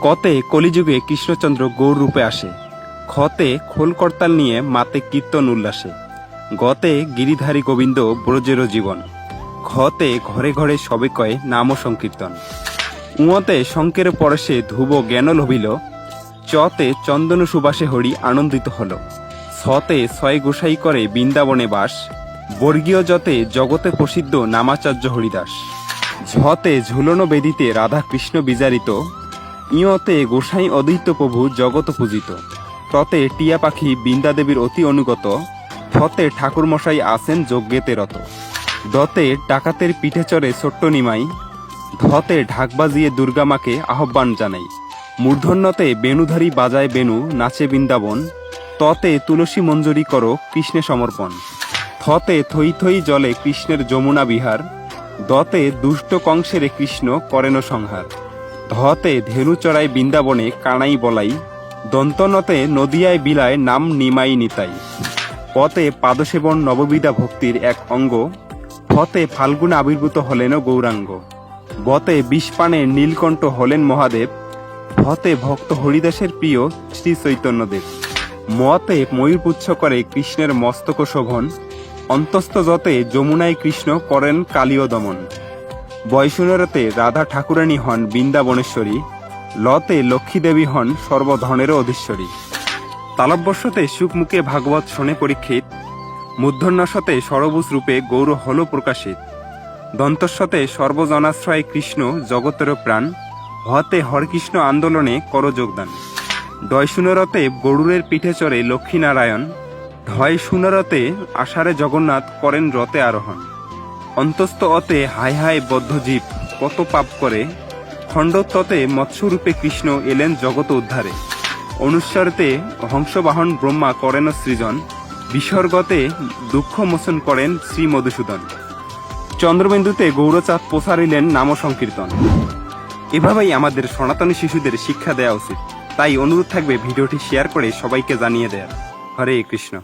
কতে কলিযুগে কৃষ্ণচন্দ্র গৌর রূপে আসে, খতে খোল করতাল নিয়ে মাতে কীর্তন উল্লাসে, গতে গিরিধারী গোবিন্দ ব্রজের জীবন, খতে ঘরে ঘরে সবে কয় নাম সংকীর্তন, উঁতে শঙ্কের পরশে ধ্রুব জ্ঞান লভিল, চতে চন্দন সুবাসে হরি আনন্দিত হল, ছতে ছয় গোসাই করে বৃন্দাবনে বাস, বর্গীয় যতে জগতে প্রসিদ্ধ নামাচার্য হরিদাস, ঝতে ঝুলন বেদিতে রাধা কৃষ্ণ বিজারিত, ইয়তে গোসাই অদ্বৈত প্রভু জগত পূজিত, ততে টিয়া পাখি বৃন্দাদেবীর অতি অনুগত, ফতে ঠাকুরমশাই আছেন যজ্ঞেতে রত, দতে ডাকাতের পিঠে চড়ে ছোট্ট নিমাই, ধতে ঢাক বাজিয়ে দুর্গামাকে আহ্বান জানাই, মূর্ধন্যতে বেণুধারী বাজায় বেণু নাচে বৃন্দাবন, ততে তুলসী মঞ্জুরি করো কৃষ্ণে সমর্পণ, থতে থই থই জলে কৃষ্ণের যমুনা বিহার, দতে দুষ্ট কংসেরে কৃষ্ণ করেন সংহার, ধতে ধেনু চড়াই বৃন্দাবনে কানাই বলাই, দন্তনতে নদিয়ায় বিলায় নাম নিমাই নিতাই, পতে পাদসেবন নববিধা ভক্তির এক অঙ্গ, ফতে ফাল্গুন আবির্ভূত হলেন গৌরাঙ্গ, বতে বিষপানে নীলকণ্ঠ হলেন মহাদেব, ফতে ভক্ত হরিদাসের প্রিয় শ্রী চৈতন্যদেব, মতে ময়ূরপুচ্ছ করে কৃষ্ণের মস্তক শোভন, অন্তস্থ যতে যমুনায় কৃষ্ণ করেন কালীয় দমন, বয়সুনেরতে রাধা ঠাকুরানী হন বৃন্দাবনেশ্বরী, লতে লক্ষ্মীদেবী হন সর্বধনেরও অধীশ্বরী, তালব্যস্যতে সুখমুখে ভাগবত শোনে পরীক্ষিত, মূর্ধন্যস্যতে সরবুজ রূপে গৌর হল প্রকাশিত, দন্তস্যতে সর্বজনাশ্রয় কৃষ্ণ জগতের প্রাণ, হতে হরকৃষ্ণ আন্দোলনে কর যোগদান, ডয় সুনরতে গরুরের পিঠে চড়ে লক্ষ্মীনারায়ণ, ঢয় সুনরতে আষাঢ়ে জগন্নাথ করেন রথে আরোহণ, অন্তস্থ অতে হায় হায় বদ্ধজীব কত পাপ করে, খণ্ডত্বতে মৎস্যরূপে কৃষ্ণ এলেন জগত উদ্ধারে, অনুস্বরতে হংসবাহন ব্রহ্মা করেন সৃজন, বিসর্গতে দুঃখ মোচন করেন শ্রী মধুসূদন, চন্দ্রবিন্দুতে গৌরচাঁদ প্রসারিলেন নাম সংকীর্তন। এভাবেই আমাদের সনাতনী শিশুদের শিক্ষা দেওয়া উচিত। তাই অনুরোধ থাকবে ভিডিওটি শেয়ার করে সবাইকে জানিয়ে দেয়ার। হরে কৃষ্ণ।